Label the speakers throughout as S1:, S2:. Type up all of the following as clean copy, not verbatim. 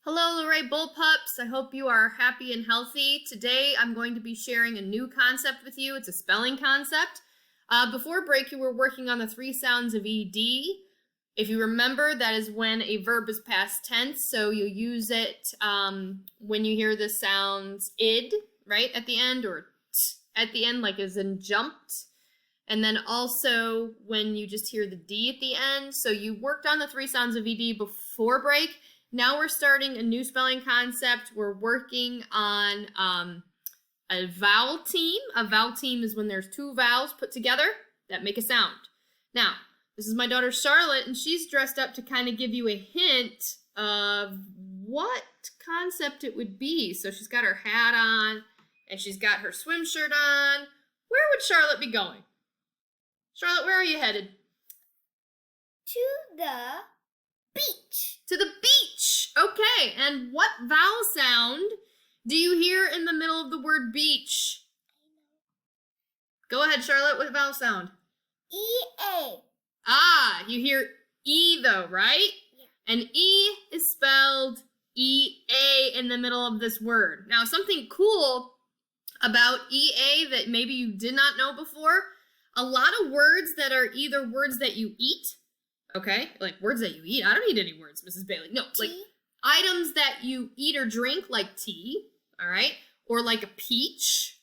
S1: Hello, Luray Bullpups. I hope you are happy and healthy. Today, I'm going to be sharing a new concept with you. It's a spelling concept. Before break, you were working on the 3 sounds of ED. If you remember, that is when a verb is past tense, so you use it when you hear the sounds id, right, at the end, or t at the end, like as in jumped. And then also when you just hear the D at the end. So you worked on the 3 sounds of ED before break. Now we're starting a new spelling concept. We're working on a vowel team. A vowel team is when there's 2 vowels put together that make a sound. Now, this is my daughter Charlotte, and she's dressed up to kind of give you a hint of what concept it would be. So she's got her hat on, and she's got her swim shirt on. Where would Charlotte be going? Charlotte, where are you headed?
S2: To the beach.
S1: To the beach. Okay, and what vowel sound do you hear in the middle of the word beach? Go ahead, Charlotte. What vowel sound?
S2: E-A.
S1: Ah, you hear E though, right?
S2: Yeah.
S1: And E is spelled E-A in the middle of this word. Now, something cool about E-A that maybe you did not know before, a lot of words that are either words that you eat, okay, like words that you eat. I don't eat any words, Mrs. Bailey. No,
S2: Tea?
S1: like items that you eat or drink, like tea, all right, or like a peach,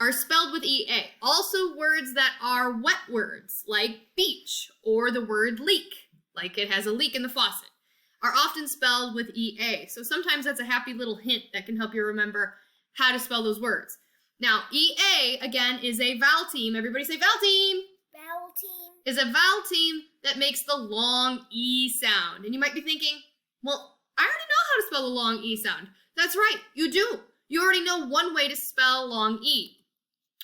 S1: are spelled with E-A. Also words that are wet words, like beach, or the word leak, like it has a leak in the faucet, are often spelled with E-A. So sometimes that's a happy little hint that can help you remember how to spell those words. Now, E-A, again, is a vowel team. Everybody say vowel team.
S2: Vowel team.
S1: Is a vowel team that makes the long E sound. And you might be thinking, well, I already know how to spell the long E sound. That's right, you do. You already know one way to spell long E.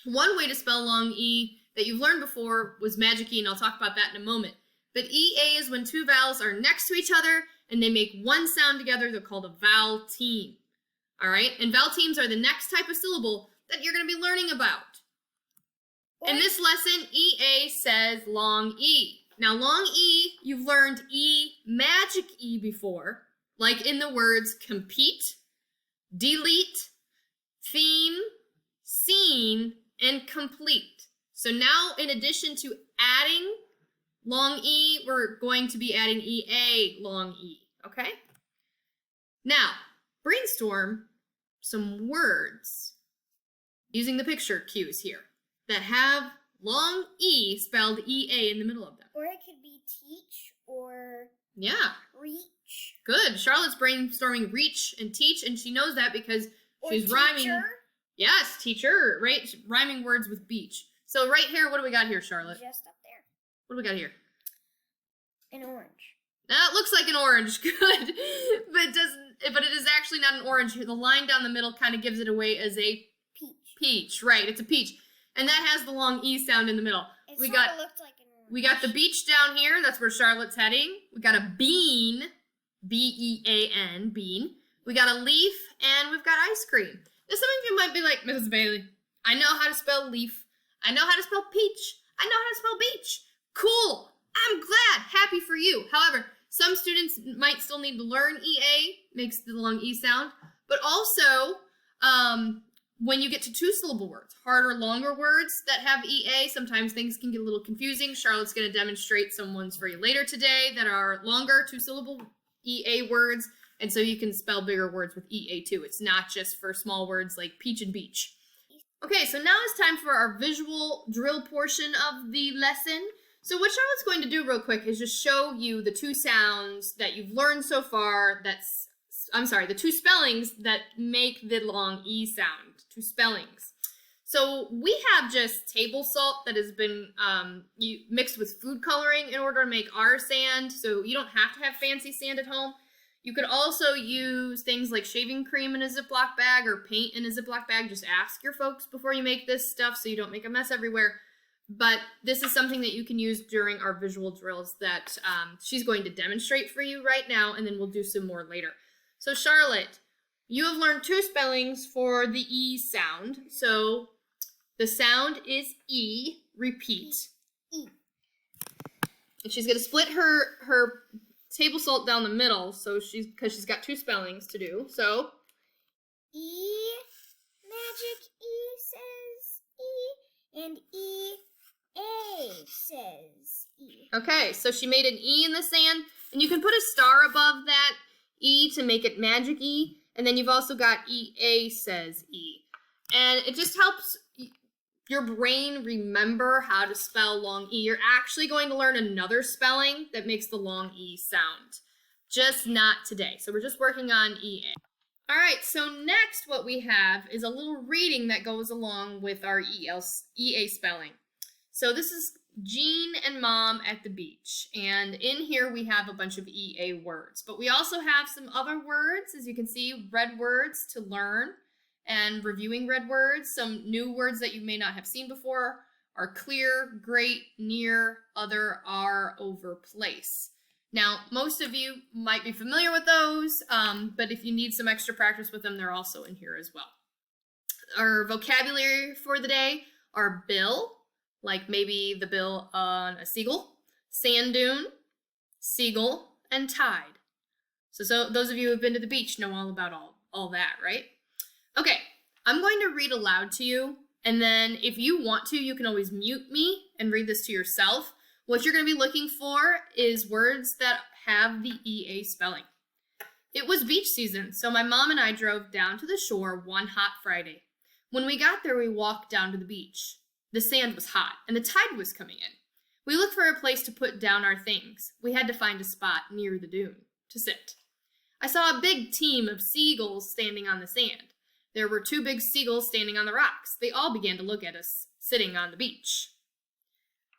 S1: One way to spell long E that you've learned before was Magic E, and I'll talk about that in a moment. But E-A is when 2 vowels are next to each other and they make one sound together. They're called a vowel team. All right? And vowel teams are the next type of syllable that you're going to be learning about. In this lesson, E-A says long E. Now, long E, you've learned E, magic E before, like in the words compete, delete, theme, scene, and complete. So now, in addition to adding long E, we're going to be adding E-A long E, okay? Now, brainstorm some words using the picture cues here that have long E spelled E-A in the middle of them.
S2: Or it could be teach or reach.
S1: Good. Charlotte's brainstorming reach and teach, and she knows that because she's rhyming. Yes, teacher, right? Rhyming words with beach. So right here, what do we got here, Charlotte?
S2: Just up there.
S1: What do we got here?
S2: An orange.
S1: It looks like an orange. Good. But it is actually not an orange. The line down the middle kind of gives it away as a peach, right? It's a peach, and that has the long E sound in the middle.
S2: It
S1: looked
S2: like an orange.
S1: We got the beach down here. That's where Charlotte's heading. We got a bean, B-E-A-N, bean. We got a leaf, and we've got ice cream. Now, some of you might be like, Mrs. Bailey, I know how to spell leaf. I know how to spell peach. I know how to spell beach. Cool. I'm glad. Happy for you. However, some students might still need to learn E-A, makes the long E sound, but also, when you get to 2-syllable words, harder, longer words that have E-A, sometimes things can get a little confusing. Charlotte's going to demonstrate some ones for you later today that are longer, 2-syllable E-A words, and so you can spell bigger words with E-A too. It's not just for small words like peach and beach. Okay, so now it's time for our visual drill portion of the lesson. So what Charlotte's going to do real quick is just show you the 2 sounds that you've learned so far the 2 spellings that make the long E sound. 2 spellings. So we have just table salt that has been mixed with food coloring in order to make our sand. So you don't have to have fancy sand at home. You could also use things like shaving cream in a Ziploc bag or paint in a Ziploc bag. Just ask your folks before you make this stuff so you don't make a mess everywhere. But this is something that you can use during our visual drills that she's going to demonstrate for you right now, and then we'll do some more later. So Charlotte, you have learned 2 spellings for the E sound. So the sound is E, repeat.
S2: E.
S1: And she's going to split her table salt down the middle, so because she's got two spellings to do. So
S2: E, magic E says E, and E-A says E.
S1: Okay, so she made an E in the sand, and you can put a star above that E to make it magic E, and then you've also got E-A says E. And it just helps your brain remember how to spell long E. You're actually going to learn another spelling that makes the long E sound, just not today. So we're just working on E-A. All right, so next what we have is a little reading that goes along with our E-A spelling. So this is Jean and Mom at the beach, and in here we have a bunch of E-A words, but we also have some other words, as you can see, red words to learn, and reviewing red words. Some new words that you may not have seen before are clear, great, near, other, are, over, place. Now, most of you might be familiar with those, but if you need some extra practice with them, they're also in here as well. Our vocabulary for the day are bill, like maybe the bill on a seagull, sand dune, seagull, and tide. So those of you who have been to the beach know all about all that, right? Okay, I'm going to read aloud to you, and then if you want to, you can always mute me and read this to yourself. What you're going to be looking for is words that have the E-A spelling. It was beach season, so my mom and I drove down to the shore one hot Friday. When we got there, we walked down to the beach. The sand was hot, and the tide was coming in. We looked for a place to put down our things. We had to find a spot near the dune to sit. I saw a big team of seagulls standing on the sand. There were two big seagulls standing on the rocks. They all began to look at us, sitting on the beach.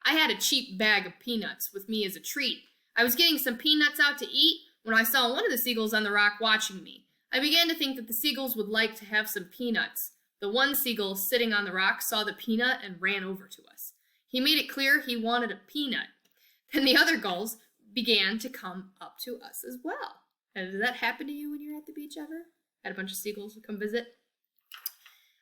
S1: I had a cheap bag of peanuts with me as a treat. I was getting some peanuts out to eat when I saw one of the seagulls on the rock watching me. I began to think that the seagulls would like to have some peanuts. The one seagull sitting on the rock saw the peanut and ran over to us. He made it clear he wanted a peanut. Then the other gulls began to come up to us as well. Did that happen to you when you're at the beach ever? Had a bunch of seagulls come visit?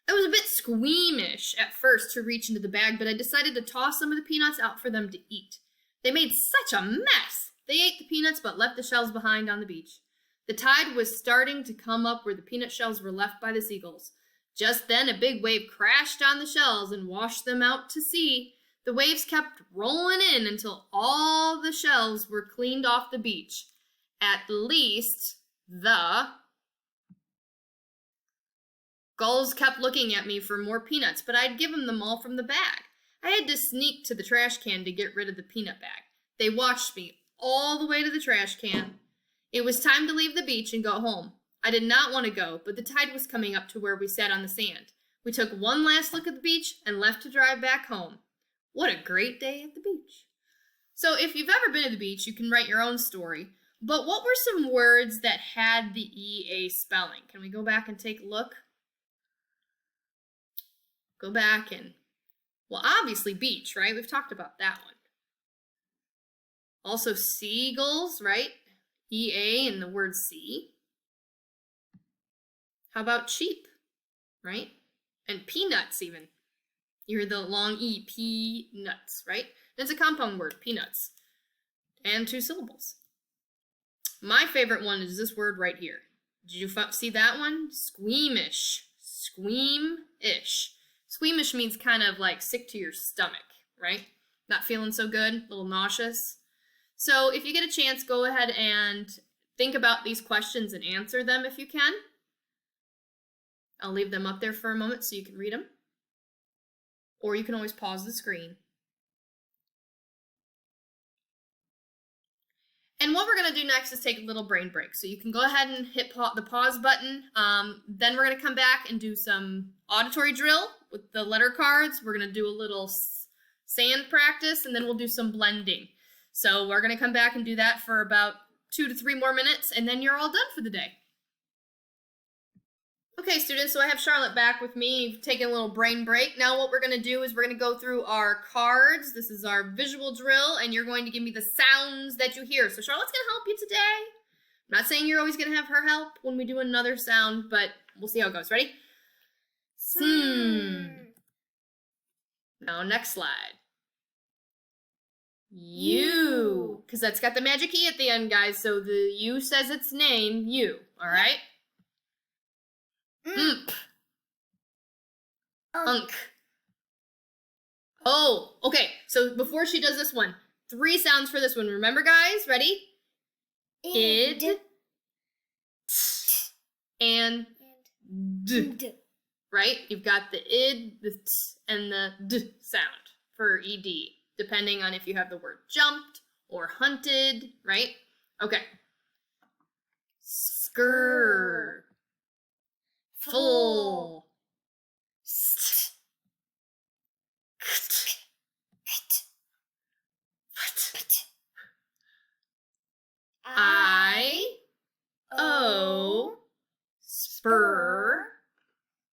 S1: I was a bit squeamish at first to reach into the bag, but I decided to toss some of the peanuts out for them to eat. They made such a mess! They ate the peanuts but left the shells behind on the beach. The tide was starting to come up where the peanut shells were left by the seagulls. Just then a big wave crashed on the shells and washed them out to sea. The waves kept rolling in until all the shells were cleaned off the beach. At least the gulls kept looking at me for more peanuts, but I'd given them all from the bag. I had to sneak to the trash can to get rid of the peanut bag. They watched me all the way to the trash can. It was time to leave the beach and go home. I did not want to go, but the tide was coming up to where we sat on the sand. We took one last look at the beach and left to drive back home. What a great day at the beach. So if you've ever been to the beach, you can write your own story. But what were some words that had the E-A spelling? Can we go back and take a look? Go back and, well, obviously beach, right? We've talked about that one. Also seagulls, right? E-A and the word sea. How about cheap, right? And peanuts even. You hear the long E, peanuts, right? It's a compound word, peanuts. And 2 syllables. My favorite one is this word right here. Did you see that one? Squeamish. Squeamish. Squeamish means kind of like sick to your stomach, right? Not feeling so good, a little nauseous. So if you get a chance, go ahead and think about these questions and answer them if you can. I'll leave them up there for a moment so you can read them. Or you can always pause the screen. And what we're going to do next is take a little brain break. So you can go ahead and hit the pause button. Then we're going to come back and do some auditory drill with the letter cards. We're going to do a little sand practice, and then we'll do some blending. So we're going to come back and do that for about 2 to 3 more minutes, and then you're all done for the day. Okay, students, so I have Charlotte back with me. We've taken a little brain break. Now what we're going to do is we're going to go through our cards. This is our visual drill, and you're going to give me the sounds that you hear. So Charlotte's going to help you today. I'm not saying you're always going to have her help when we do another sound, but we'll see how it goes. Ready? Now, next slide. U. Because that's got the magic E at the end, guys. So the U says its name, U. All right? Unk. Oh, okay. So before she does this one, 3 sounds for this one. Remember, guys? Ready? Id. T. And D. Right? You've got the id, the t, and the d sound for ed, depending on if you have the word jumped or hunted, right? Okay. Skr. Full. St. I. O. Spur.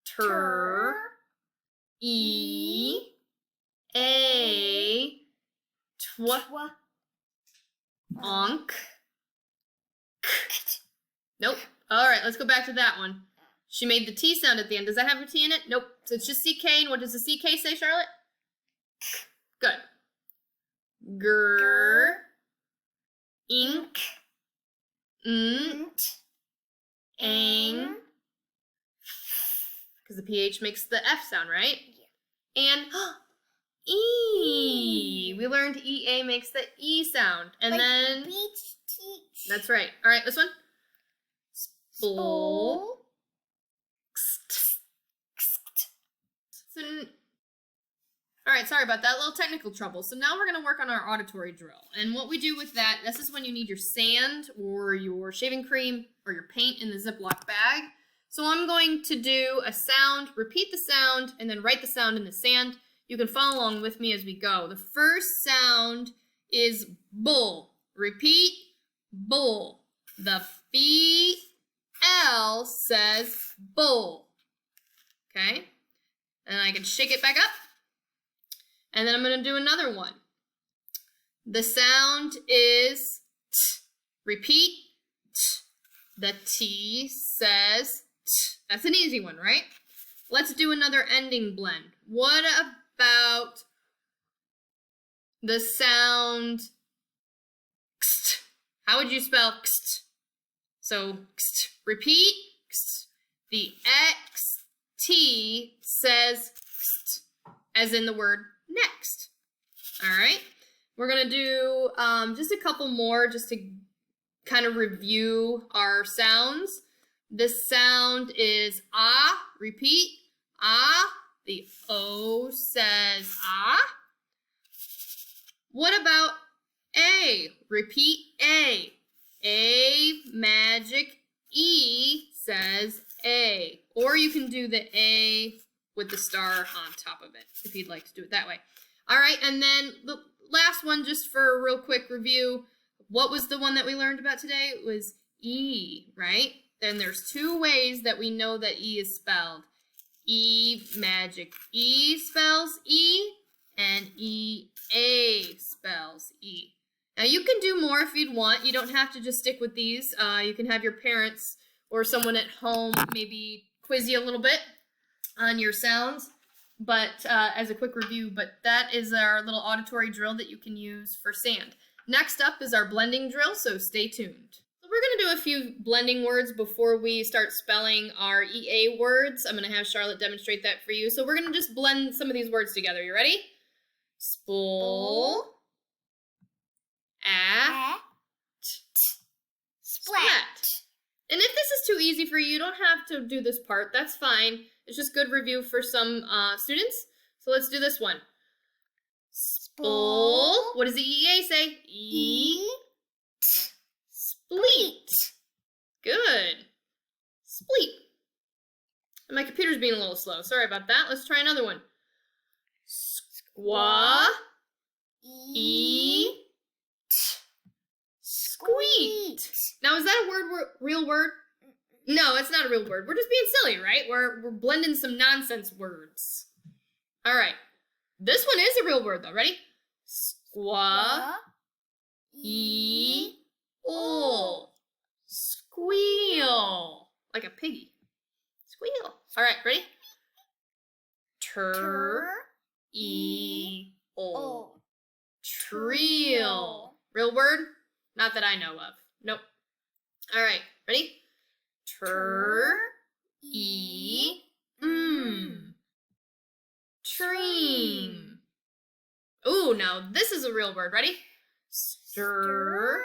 S1: Tur. E. A. Twa. Onk. Nope. All right, let's go back to that one. She made the T sound at the end. Does that have a T in it? Nope. So it's just CK. And what does the CK say, Charlotte? Good. Grr. Ink. Nt. Ang. Because the PH makes the F sound, right? Yeah. And E. We learned EA makes the E sound. And like then...
S2: beach, teach.
S1: That's right. All right, this one. Spol. So, all right, sorry about that little technical trouble. So now we're going to work on our auditory drill. And what we do with that, this is when you need your sand or your shaving cream or your paint in the Ziploc bag. So I'm going to do a sound, repeat the sound, and then write the sound in the sand. You can follow along with me as we go. The first sound is bull. Repeat, bull. The BL says bull. Okay? And I can shake it back up. And then I'm going to do another one. The sound is t. Repeat, t. The T says t. That's an easy one, right? Let's do another ending blend. What about the sound xt? How would you spell xt? So xt. Repeat, xt. The XT says xt, as in the word next. All right. We're going to do just a couple more just to kind of review our sounds. This sound is ah. Repeat, ah. The O says ah. What about A? Repeat A. A magic E says A. Or you can do the A with the star on top of it if you'd like to do it that way. All right, and then the last one, just for a real quick review. What was the one that we learned about today? It was E, right? Then there's 2 ways that we know that E is spelled. E magic E spells E, and E-A spells E. Now you can do more if you'd want. You don't have to just stick with these. You can have your parents or someone at home maybe quiz you a little bit on your sounds, but as a quick review. But that is our little auditory drill that you can use for sand. Next up is our blending drill, so stay tuned. So we're going to do a few blending words before we start spelling our EA words. I'm going to have Charlotte demonstrate that for you. So we're going to just blend some of these words together. You ready? Spool. Splat. And if this is too easy for you, you don't have to do this part. That's fine. It's just good review for some students. So let's do this one. Spool. What does the EA say? Eat. Spleet. Good. Spleet. And my computer's being a little slow. Sorry about that. Let's try another one. Squaw. Eat. Squeet. Now, is that a real word? No, it's not a real word. We're just being silly, right? We're blending some nonsense words. All right. This one is a real word, though. Ready? Squaw. E-ol. Squeal. Like a piggy. Squeal. All right, ready? Tur. E-ol. Treel. Real word? Not that I know of. Nope. All right, ready? Tream. Ooh, now this is a real word. Ready? Stir.